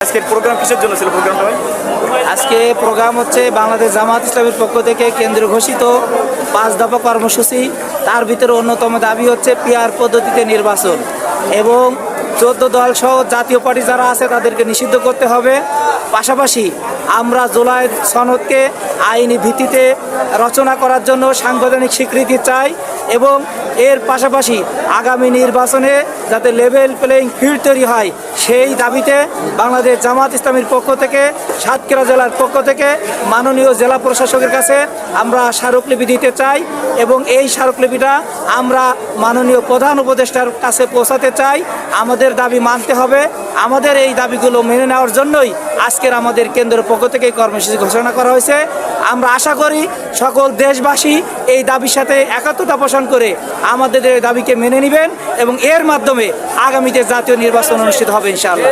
আজকের প্রোগ্রাম কিসের জন্য ছিল প্রোগ্রামটা ভাই? আজকে প্রোগ্রাম হচ্ছে বাংলাদেশ জামাত ইসলামের পক্ষ থেকে কেন্দ্রীয় ঘোষিত 5 দফা কর্মসূচি। তার ভিতরে অন্যতম দাবি হচ্ছে পিআর পদ্ধতিতে নির্বাচন এবং 14 দল সহ জাতীয় পার্টি যারা আছে তাদেরকে নিষিদ্ধ করতে হবে। পাশাপাশি আমরা জুলাই সনদকে আইনি ভিত্তিতে রচনা করার জন্য সাংবিধানিক স্বীকৃতি চাই এবং এর পাশাপাশি আগামী নির্বাচনে যাতে লেভেল প্লেয়িং ফিল্ড তৈরি হয় সেই দাবিতে বাংলাদেশ জামাত ইসলামীর পক্ষ থেকে সাতক্ষীরা জেলার পক্ষ থেকে মাননীয় জেলা প্রশাসকের কাছে আমরা স্মারকলিপি দিতে চাই এবং এই স্মারকলিপিটা আমরা মাননীয় প্রধান উপদেষ্টার কাছে পৌঁছাতে চাই। আমাদের দাবি মানতে হবে। আমাদের এই দাবিগুলো মেনে নেওয়ার জন্যই আজকের আমাদের কেন্দ্রের পক্ষ থেকে এই কর্মসূচি ঘোষণা করা হয়েছে। আমরা আশা করি সকল দেশবাসী এই দাবির সাথে একাত্মতা পোষণ করে আমাদের এই দাবিকে মেনে নেবেন এবং এর মাধ্যমে আগামীতে জাতীয় নির্বাচন অনুষ্ঠিত হবে ইনশাআল্লাহ।